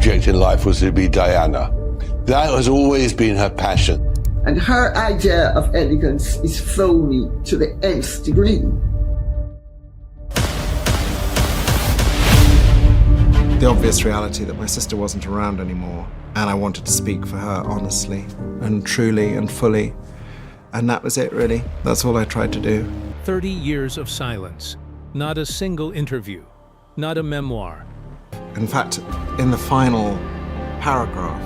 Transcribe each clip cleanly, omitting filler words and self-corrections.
object in life was to be Diana. That has always been her passion. And her idea of elegance is phony to the nth degree. The obvious reality that my sister wasn't around anymore, and I wanted to speak for her honestly and truly and fully. And that was it, really. That's all I tried to do. 30 years of silence. Not a single interview. Not a memoir. In fact, in the final paragraph,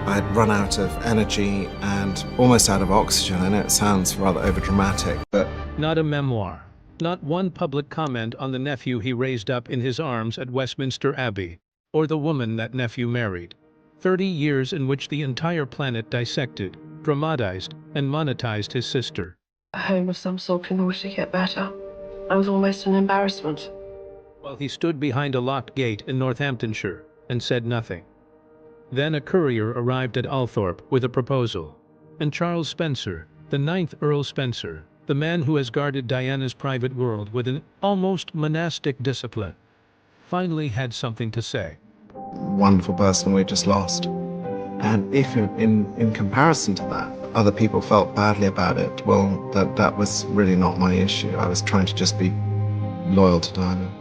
I had run out of energy and almost out of oxygen. I know it sounds rather overdramatic, but... Not a memoir. Not one public comment on the nephew he raised up in his arms at Westminster Abbey, or the woman that nephew married. 30 years in which the entire planet dissected, dramatized, and monetized his sister. A home of some sort in order to get better. I was almost an embarrassment. While he stood behind a locked gate in Northamptonshire and said nothing. Then a courier arrived at Althorp with a proposal, and Charles Spencer, the 9th Earl Spencer, the man who has guarded Diana's private world with an almost monastic discipline, finally had something to say. Wonderful person we just lost. And if in comparison to that, other people felt badly about it, well, that was really not my issue. I was trying to just be loyal to Diana.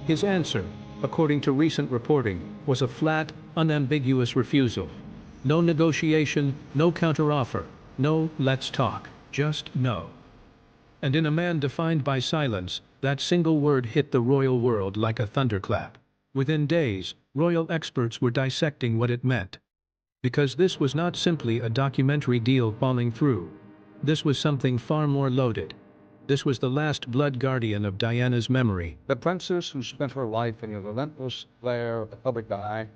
His answer, according to recent reporting, was a flat, unambiguous refusal. No negotiation, no counteroffer, no let's talk, just no. And in a man defined by silence, that single word hit the royal world like a thunderclap. Within days, royal experts were dissecting what it meant. Because this was not simply a documentary deal falling through. This was something far more loaded. This was the last blood guardian of Diana's memory. The princess, who spent her life in the relentless glare of the public eye,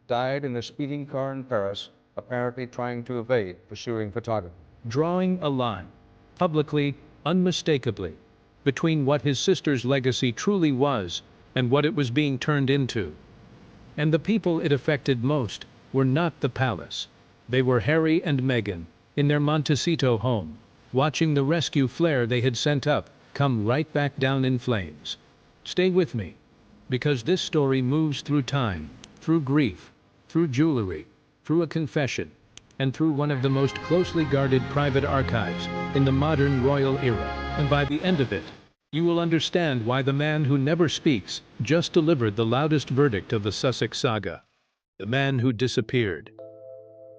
died in a speeding car in Paris, apparently trying to evade pursuing photography. Drawing a line, publicly, unmistakably, between what his sister's legacy truly was and what it was being turned into. And the people it affected most were not the palace. They were Harry and Meghan, in their Montecito home, watching the rescue flare they had sent up come right back down in flames. Stay with me, because this story moves through time, through grief, through jewelry, through a confession, and through one of the most closely guarded private archives in the modern royal era. And by the end of it, you will understand why the man who never speaks just delivered the loudest verdict of the Sussex saga. The man who disappeared.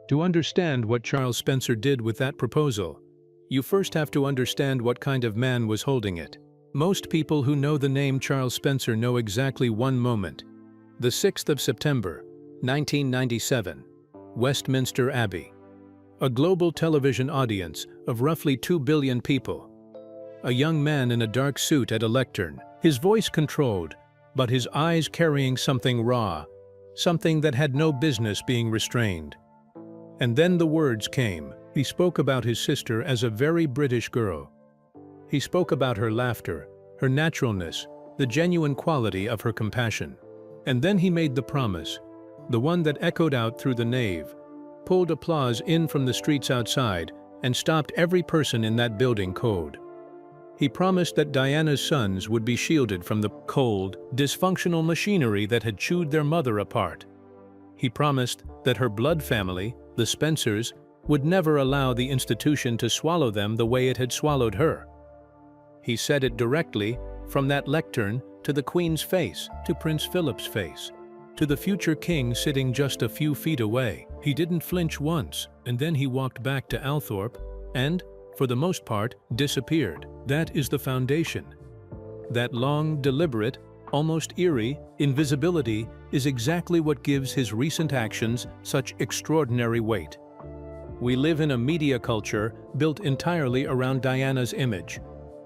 To understand what Charles Spencer did with that proposal, you first have to understand what kind of man was holding it. Most people who know the name Charles Spencer know exactly one moment. The 6th of September, 1997, Westminster Abbey. A global television audience of roughly 2 billion people. A young man in a dark suit at a lectern, his voice controlled, but his eyes carrying something raw, something that had no business being restrained. And then the words came. He spoke about his sister as a very British girl. He spoke about her laughter, her naturalness, the genuine quality of her compassion. And then he made the promise, the one that echoed out through the nave, pulled applause in from the streets outside, and stopped every person in that building cold. He promised that Diana's sons would be shielded from the cold, dysfunctional machinery that had chewed their mother apart. He promised that her blood family, the Spencers, would never allow the institution to swallow them the way it had swallowed her. He said it directly, from that lectern, to the Queen's face, to Prince Philip's face, to the future king sitting just a few feet away. He didn't flinch once, and then he walked back to Althorp and, for the most part, disappeared. That is the foundation. That long, deliberate, almost eerie invisibility is exactly what gives his recent actions such extraordinary weight. We live in a media culture built entirely around Diana's image.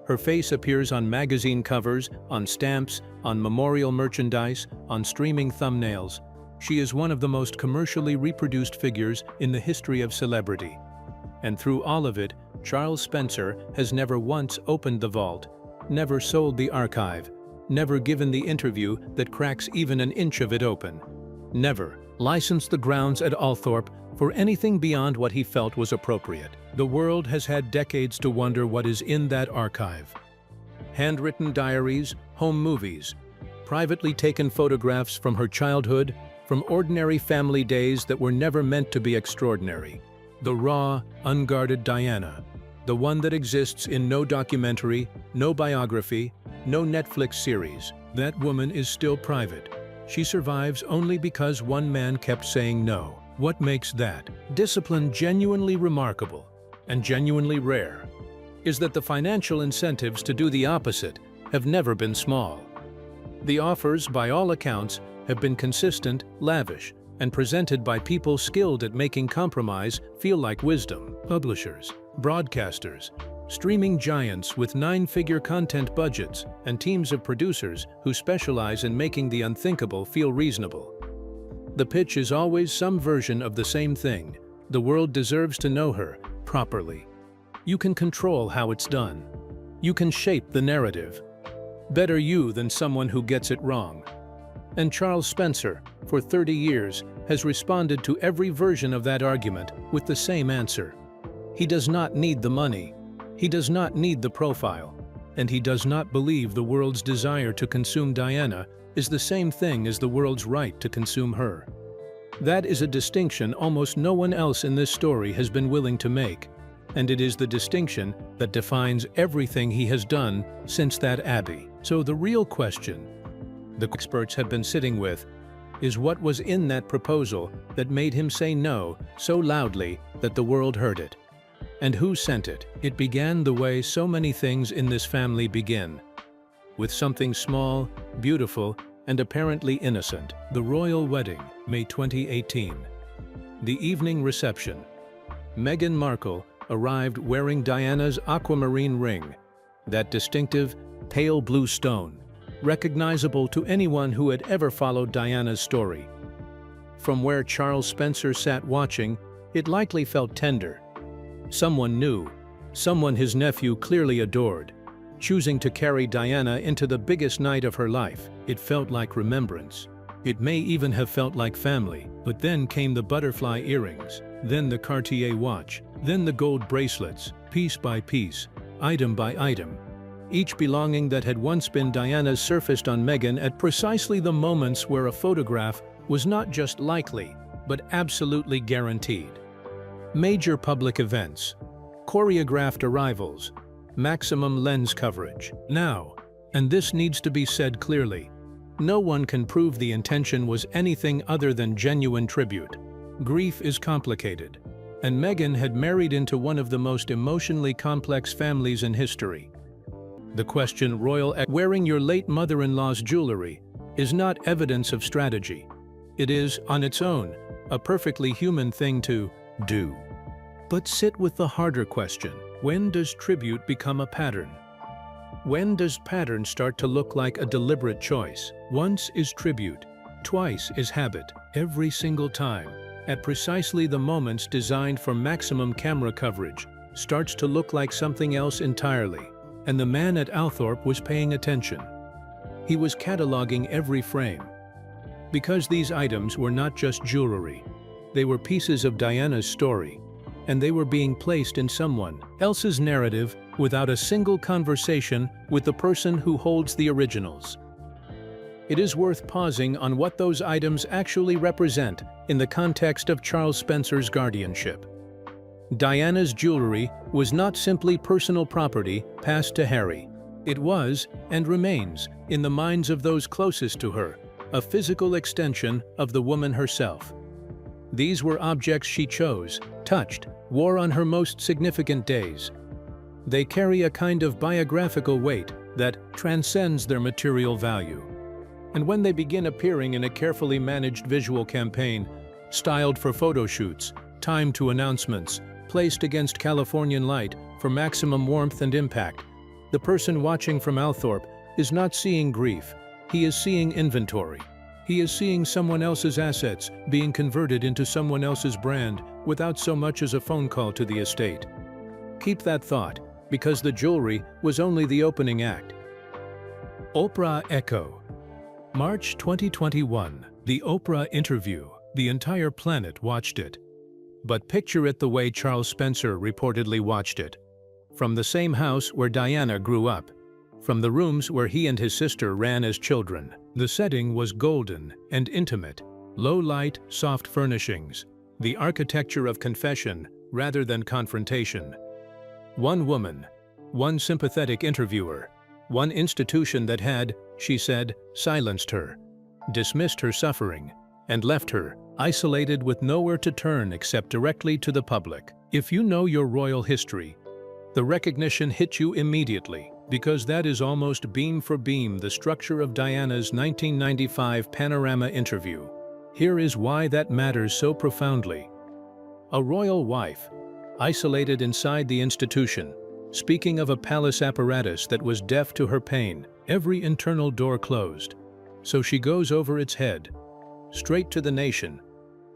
Her face appears on magazine covers, on stamps, on memorial merchandise, on streaming thumbnails. She is one of the most commercially reproduced figures in the history of celebrity. And through all of it, Charles Spencer has never once opened the vault, never sold the archive, never given the interview that cracks even an inch of it open, never licensed the grounds at Althorp for anything beyond what he felt was appropriate. The world has had decades to wonder what is in that archive. Handwritten diaries, home movies, privately taken photographs from her childhood, from ordinary family days that were never meant to be extraordinary. The raw, unguarded Diana, the one that exists in no documentary, no biography, no Netflix series. That woman is still private. She survives only because one man kept saying no. What makes that discipline genuinely remarkable and genuinely rare is that the financial incentives to do the opposite have never been small. The offers, by all accounts, have been consistent, lavish, and presented by people skilled at making compromise feel like wisdom. Publishers, broadcasters, streaming giants with 9-figure content budgets, and teams of producers who specialize in making the unthinkable feel reasonable. The pitch is always some version of the same thing. The world deserves to know her properly. You can control how it's done. You can shape the narrative. Better you than someone who gets it wrong. And Charles Spencer, for 30 years, has responded to every version of that argument with the same answer. He does not need the money. He does not need the profile. And he does not believe the world's desire to consume Diana is the same thing as the world's right to consume her. That is a distinction almost no one else in this story has been willing to make, and it is the distinction that defines everything he has done since that abbey. So the real question the experts have been sitting with is what was in that proposal that made him say no so loudly that the world heard it. And who sent it? It began the way so many things in this family begin, with something small, beautiful, and apparently innocent. The royal wedding, May 2018. The evening reception. Meghan Markle arrived wearing Diana's aquamarine ring, that distinctive, pale blue stone, recognizable to anyone who had ever followed Diana's story. From where Charles Spencer sat watching, it likely felt tender. Someone new, someone his nephew clearly adored, choosing to carry Diana into the biggest night of her life. It felt like remembrance. It may even have felt like family. But then came the butterfly earrings, then the Cartier watch, then the gold bracelets, piece by piece, item by item. Each belonging that had once been Diana's surfaced on Meghan at precisely the moments where a photograph was not just likely, but absolutely guaranteed. Major public events, choreographed arrivals, maximum lens coverage. Now, and this needs to be said clearly, no one can prove the intention was anything other than genuine tribute. Grief is complicated, and Meghan had married into one of the most emotionally complex families in history. The question wearing your late mother-in-law's jewelry is not evidence of strategy. It is, on its own, a perfectly human thing to do. But sit with the harder question. When does tribute become a pattern? When does pattern start to look like a deliberate choice? Once is tribute, twice is habit. Every single time, at precisely the moments designed for maximum camera coverage, starts to look like something else entirely. And the man at Althorp was paying attention. He was cataloging every frame. Because these items were not just jewelry, they were pieces of Diana's story, and they were being placed in someone else's narrative without a single conversation with the person who holds the originals. It is worth pausing on what those items actually represent in the context of Charles Spencer's guardianship. Diana's jewelry was not simply personal property passed to Harry. It was, and remains, in the minds of those closest to her, a physical extension of the woman herself. These were objects she chose, touched, wore on her most significant days. They carry a kind of biographical weight that transcends their material value. And when they begin appearing in a carefully managed visual campaign, styled for photo shoots, timed to announcements, placed against Californian light for maximum warmth and impact, the person watching from Althorp is not seeing grief, he is seeing inventory. He is seeing someone else's assets being converted into someone else's brand without so much as a phone call to the estate. Keep that thought, because the jewelry was only the opening act. Oprah Echo. March 2021. The Oprah interview. The entire planet watched it. But picture it the way Charles Spencer reportedly watched it. From the same house where Diana grew up. From the rooms where he and his sister ran as children. The setting was golden and intimate, Low light, soft furnishings, the architecture of confession rather than confrontation. One woman, one sympathetic interviewer, one institution that had, she said, silenced her, dismissed her suffering, and left her isolated with nowhere to turn except directly to the public. If you know your royal history, the recognition hit you immediately, because that is almost beam for beam the structure of Diana's 1995 Panorama interview. Here is why that matters so profoundly. A royal wife, isolated inside the institution, speaking of a palace apparatus that was deaf to her pain, every internal door closed. So she goes over its head, straight to the nation,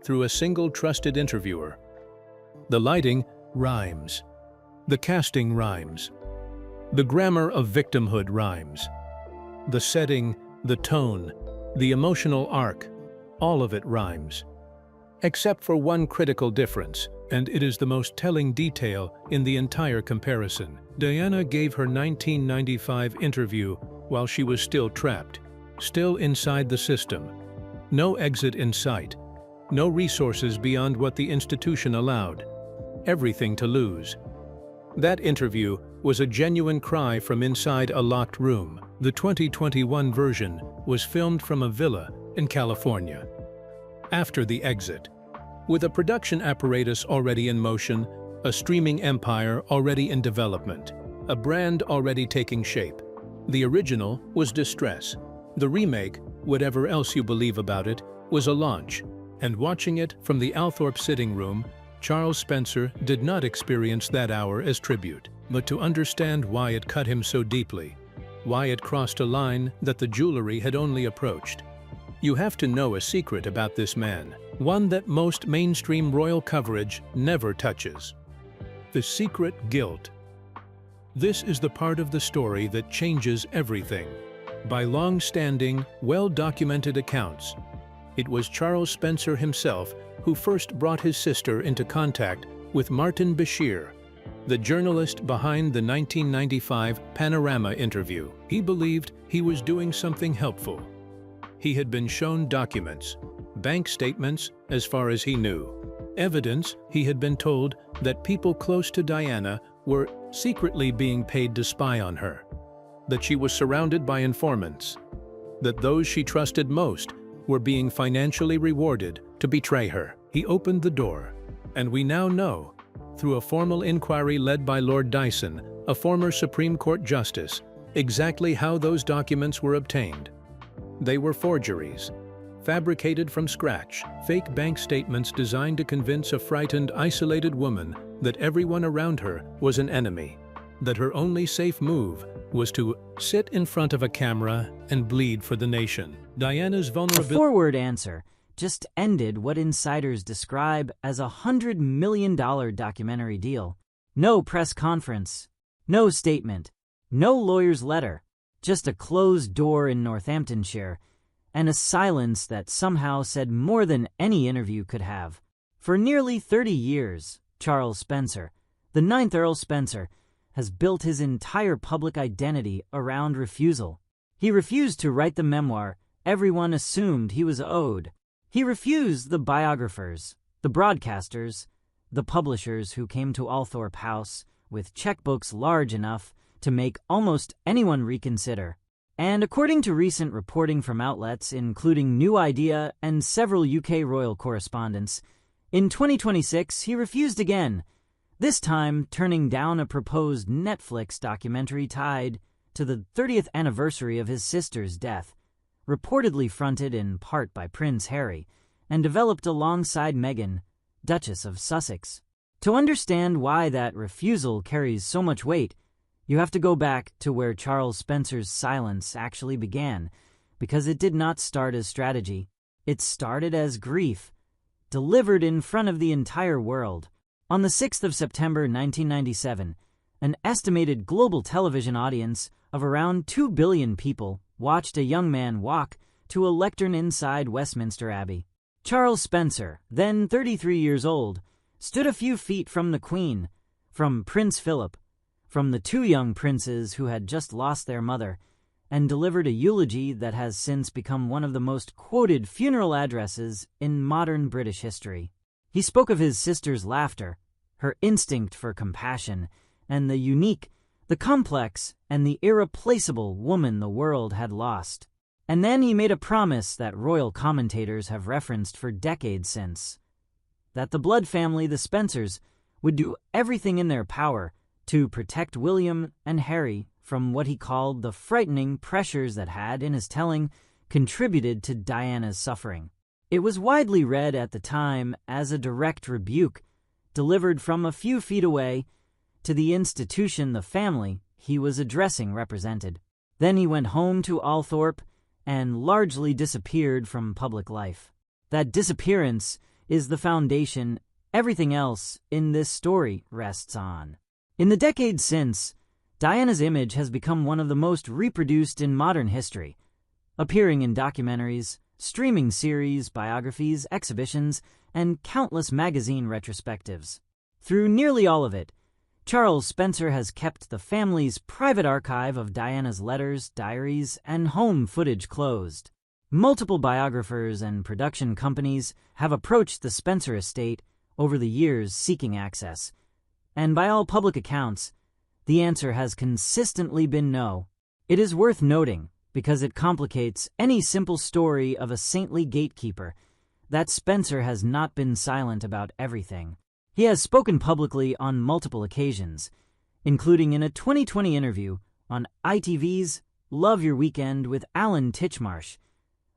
through a single trusted interviewer. The lighting rhymes. The casting rhymes. The grammar of victimhood rhymes. The setting, the tone, the emotional arc, all of it rhymes. Except for one critical difference, and it is the most telling detail in the entire comparison. Diana gave her 1995 interview while she was still trapped, still inside the system. No exit in sight, no resources beyond what the institution allowed, everything to lose. That interview was a genuine cry from inside a locked room. The 2021 version was filmed from a villa in California. After the exit, with a production apparatus already in motion, a streaming empire already in development, a brand already taking shape, the original was distress. The remake, whatever else you believe about it, was a launch, and watching it from the Althorp sitting room, Charles Spencer did not experience that hour as tribute, but to understand why it cut him so deeply, why it crossed a line that the jewelry had only approached. You have to know a secret about this man, one that most mainstream royal coverage never touches. The secret guilt. This is the part of the story that changes everything. By long-standing, well-documented accounts, it was Charles Spencer himself who first brought his sister into contact with Martin Bashir, the journalist behind the 1995 Panorama interview. He believed he was doing something helpful. He had been shown documents, bank statements as far as he knew, evidence he had been told that people close to Diana were secretly being paid to spy on her, that she was surrounded by informants, that those she trusted most were being financially rewarded to betray her. He opened the door, and we now know, through a formal inquiry led by Lord Dyson, a former Supreme Court justice, exactly how those documents were obtained. They were forgeries, fabricated from scratch, fake bank statements designed to convince a frightened, isolated woman that everyone around her was an enemy, that her only safe move was to sit in front of a camera and bleed for the nation. Diana's vulnerability— A forward answer just ended what insiders describe as a $100 million documentary deal. No press conference, no statement, no lawyer's letter, just a closed door in Northamptonshire, and a silence that somehow said more than any interview could have. For nearly 30 years, Charles Spencer, the 9th Earl Spencer, has built his entire public identity around refusal. He refused to write the memoir everyone assumed he was owed. He refused the biographers, the broadcasters, the publishers who came to Althorp House with checkbooks large enough to make almost anyone reconsider. And according to recent reporting from outlets, including New Idea and several UK royal correspondents, in 2026 he refused again, this time turning down a proposed Netflix documentary tied to the 30th anniversary of his sister's death, reportedly fronted in part by Prince Harry and developed alongside Meghan, Duchess of Sussex. To understand why that refusal carries so much weight, you have to go back to where Charles Spencer's silence actually began, because it did not start as strategy. It started as grief, delivered in front of the entire world. On the 6th of September 1997, an estimated global television audience of around 2 billion people watched a young man walk to a lectern inside Westminster Abbey. Charles Spencer, then 33 years old, stood a few feet from the Queen, from Prince Philip, from the 2 young princes who had just lost their mother, and delivered a eulogy that has since become one of the most quoted funeral addresses in modern British history. He spoke of his sister's laughter, her instinct for compassion, and the unique, the complex, and the irreplaceable woman the world had lost. And then he made a promise that royal commentators have referenced for decades since, that the blood family, the Spencers, would do everything in their power to protect William and Harry from what he called the frightening pressures that had, in his telling, contributed to Diana's suffering. It was widely read at the time as a direct rebuke, delivered from a few feet away, to the institution the family he was addressing represented. Then he went home to Althorp and largely disappeared from public life. That disappearance is the foundation everything else in this story rests on. In the decades since, Diana's image has become one of the most reproduced in modern history, appearing in documentaries, streaming series, biographies, exhibitions, and countless magazine retrospectives. Through nearly all of it, Charles Spencer has kept the family's private archive of Diana's letters, diaries, and home footage closed. Multiple biographers and production companies have approached the Spencer estate over the years seeking access, and by all public accounts, the answer has consistently been no. It is worth noting, because it complicates any simple story of a saintly gatekeeper, that Spencer has not been silent about everything. He has spoken publicly on multiple occasions, including in a 2020 interview on ITV's Love Your Weekend with Alan Titchmarsh,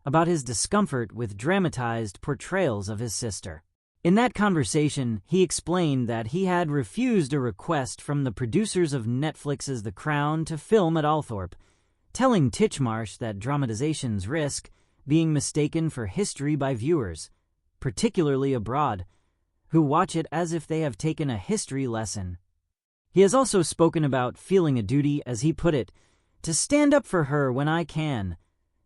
about his discomfort with dramatized portrayals of his sister. In that conversation, he explained that he had refused a request from the producers of Netflix's The Crown to film at Althorp, telling Titchmarsh that dramatizations risk being mistaken for history by viewers, particularly abroad, who watch it as if they have taken a history lesson. He has also spoken about feeling a duty, as he put it, to stand up for her when I can,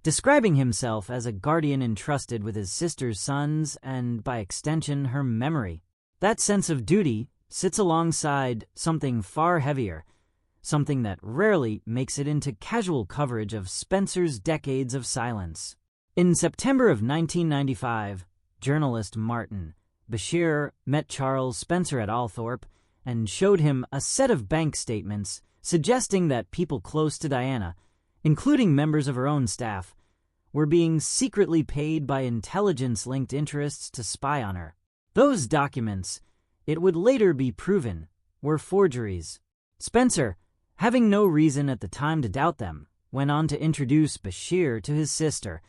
describing himself as a guardian entrusted with his sister's sons and, by extension, her memory. That sense of duty sits alongside something far heavier, something that rarely makes it into casual coverage of Spencer's decades of silence. In September of 1995, journalist Martin Bashir met Charles Spencer at Althorp and showed him a set of bank statements suggesting that people close to Diana, including members of her own staff, were being secretly paid by intelligence-linked interests to spy on her. Those documents, it would later be proven, were forgeries. Spencer, having no reason at the time to doubt them, went on to introduce Bashir to his sister,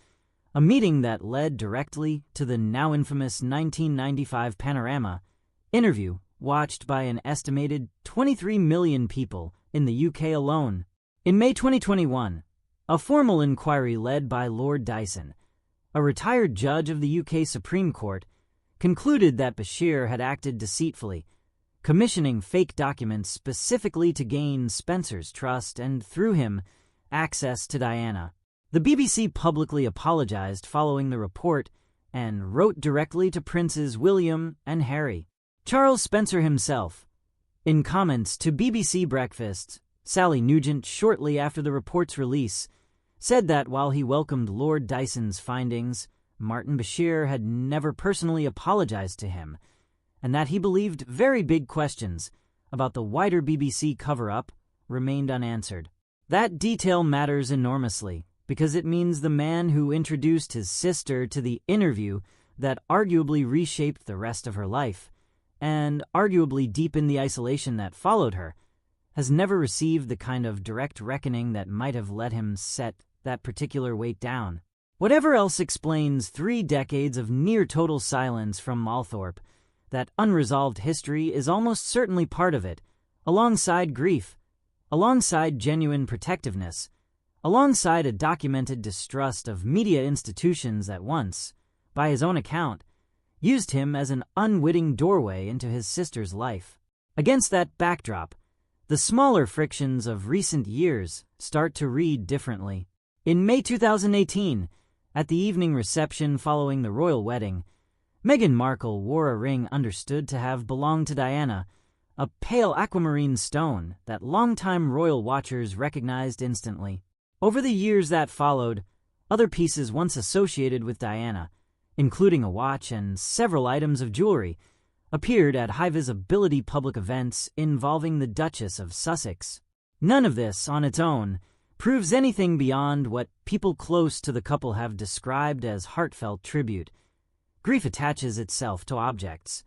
a meeting that led directly to the now infamous 1995 Panorama interview watched by an estimated 23 million people in the UK alone. In May 2021, a formal inquiry led by Lord Dyson, a retired judge of the UK Supreme Court, concluded that Bashir had acted deceitfully, commissioning fake documents specifically to gain Spencer's trust and, through him, access to Diana. The BBC publicly apologized following the report and wrote directly to Princes William and Harry. Charles Spencer himself, in comments to BBC Breakfast, Sally Nugent shortly after the report's release, said that while he welcomed Lord Dyson's findings, Martin Bashir had never personally apologized to him, and that he believed very big questions about the wider BBC cover-up remained unanswered. That detail matters enormously, because it means the man who introduced his sister to the interview that arguably reshaped the rest of her life, and arguably deepened the isolation that followed her, has never received the kind of direct reckoning that might have let him set that particular weight down. Whatever else explains 3 decades of near-total silence from Althorp, that unresolved history is almost certainly part of it, alongside grief, alongside genuine protectiveness, alongside a documented distrust of media institutions that once, by his own account, used him as an unwitting doorway into his sister's life. Against that backdrop, the smaller frictions of recent years start to read differently. In May 2018, at the evening reception following the royal wedding, Meghan Markle wore a ring understood to have belonged to Diana, a pale aquamarine stone that longtime royal watchers recognized instantly. Over the years that followed, other pieces once associated with Diana, including a watch and several items of jewelry, appeared at high-visibility public events involving the Duchess of Sussex. None of this, on its own, proves anything beyond what people close to the couple have described as heartfelt tribute. Grief attaches itself to objects,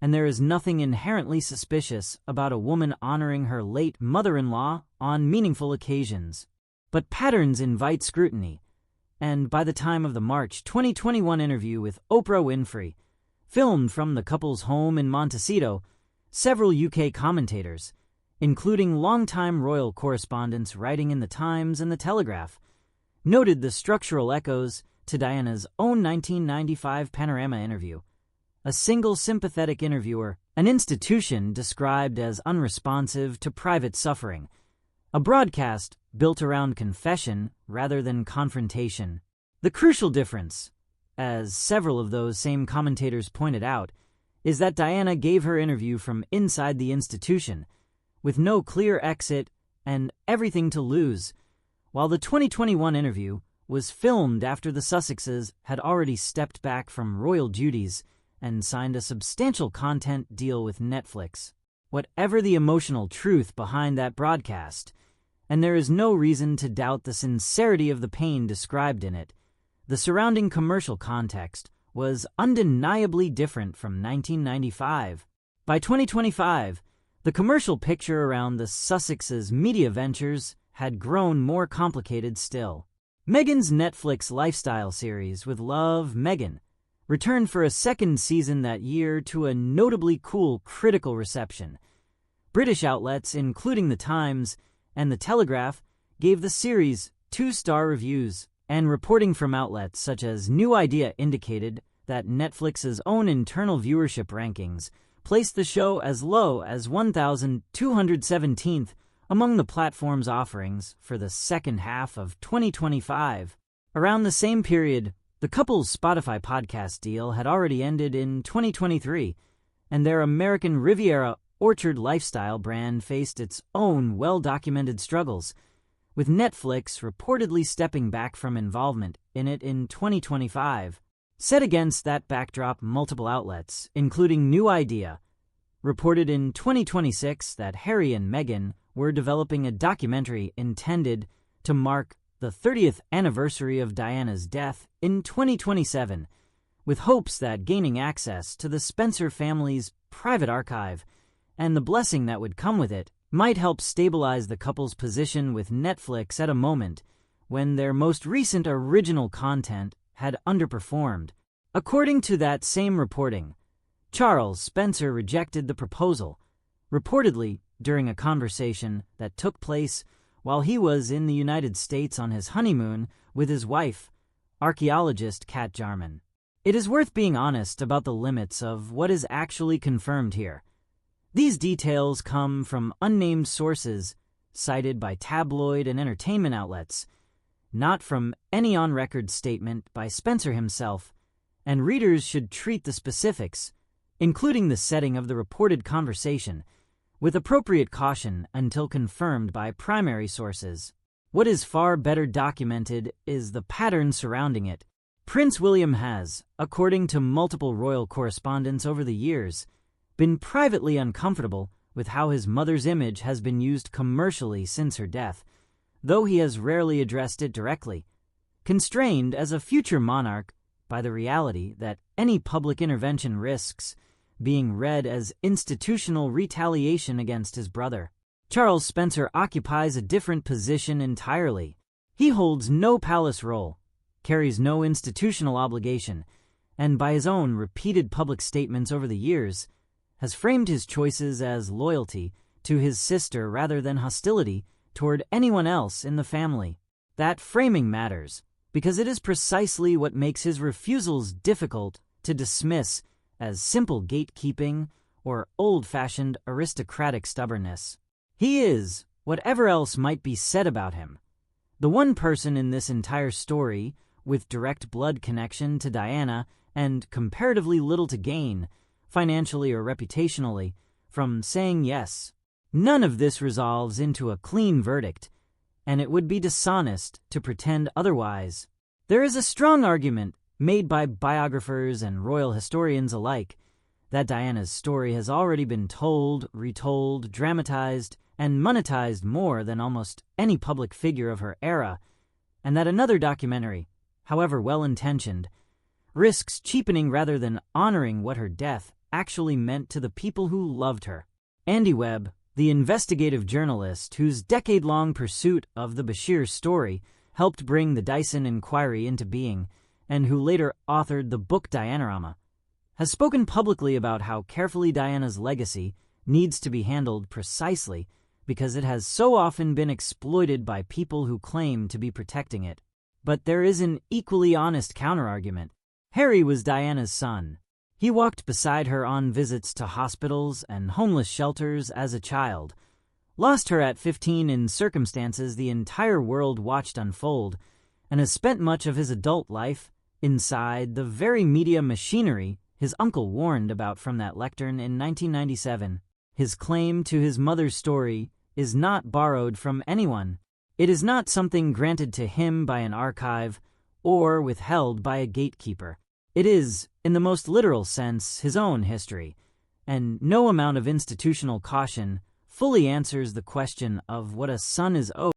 and there is nothing inherently suspicious about a woman honoring her late mother-in-law on meaningful occasions. But patterns invite scrutiny, and by the time of the March 2021 interview with Oprah Winfrey, filmed from the couple's home in Montecito, several UK commentators, including longtime royal correspondents writing in the Times and the Telegraph, noted the structural echoes to Diana's own 1995 Panorama interview. A single sympathetic interviewer, an institution described as unresponsive to private suffering, a broadcast built around confession rather than confrontation. The crucial difference, as several of those same commentators pointed out, is that Diana gave her interview from inside the institution, with no clear exit and everything to lose, while the 2021 interview was filmed after the Sussexes had already stepped back from royal duties and signed a substantial content deal with Netflix. Whatever the emotional truth behind that broadcast, and there is no reason to doubt the sincerity of the pain described in it, the surrounding commercial context was undeniably different from 1995. By 2025, the commercial picture around the Sussexes' media ventures had grown more complicated still. Meghan's Netflix lifestyle series with Love, Meghan returned for a second season that year to a notably cool critical reception. British outlets, including The Times and The Telegraph, gave the series 2-star reviews, and reporting from outlets such as New Idea indicated that Netflix's own internal viewership rankings placed the show as low as 1,217th among the platform's offerings for the second half of 2025. Around the same period, the couple's Spotify podcast deal had already ended in 2023, and their American Riviera Orchard lifestyle brand faced its own well-documented struggles, with Netflix reportedly stepping back from involvement in it in 2025. Set against that backdrop, multiple outlets, including New Idea, reported in 2026 that Harry and Meghan were developing a documentary intended to mark the 30th anniversary of Diana's death in 2027, with hopes that gaining access to the Spencer family's private archive and the blessing that would come with it might help stabilize the couple's position with Netflix at a moment when their most recent original content had underperformed. According to that same reporting, Charles Spencer rejected the proposal, reportedly during a conversation that took place while he was in the United States on his honeymoon with his wife, archaeologist Kat Jarman. It is worth being honest about the limits of what is actually confirmed here. These details come from unnamed sources cited by tabloid and entertainment outlets, not from any on-record statement by Spencer himself, and readers should treat the specifics, including the setting of the reported conversation, with appropriate caution until confirmed by primary sources. What is far better documented is the pattern surrounding it. Prince William has, according to multiple royal correspondents over the years, been privately uncomfortable with how his mother's image has been used commercially since her death, though he has rarely addressed it directly, constrained as a future monarch by the reality that any public intervention risks being read as institutional retaliation against his brother. Charles Spencer occupies a different position entirely. He holds no palace role, carries no institutional obligation, and by his own repeated public statements over the years, has framed his choices as loyalty to his sister rather than hostility toward anyone else in the family. That framing matters, because it is precisely what makes his refusals difficult to dismiss as simple gatekeeping or old-fashioned aristocratic stubbornness. He is, whatever else might be said about him, the one person in this entire story with direct blood connection to Diana and comparatively little to gain, financially or reputationally, from saying yes. None of this resolves into a clean verdict, and it would be dishonest to pretend otherwise. There is a strong argument made by biographers and royal historians alike that Diana's story has already been told, retold, dramatized, and monetized more than almost any public figure of her era, and that another documentary, however well-intentioned, risks cheapening rather than honoring what her death actually meant to the people who loved her. Andy Webb, the investigative journalist whose decade-long pursuit of the Bashir story helped bring the Dyson Inquiry into being, and who later authored the book Dianorama, has spoken publicly about how carefully Diana's legacy needs to be handled precisely because it has so often been exploited by people who claim to be protecting it. But there is an equally honest counterargument. Harry was Diana's son. He walked beside her on visits to hospitals and homeless shelters as a child, lost her at 15 in circumstances the entire world watched unfold, and has spent much of his adult life inside the very media machinery his uncle warned about from that lectern in 1997. His claim to his mother's story is not borrowed from anyone. It is not something granted to him by an archive or withheld by a gatekeeper. It is, in the most literal sense, his own history, and no amount of institutional caution fully answers the question of what a son is owed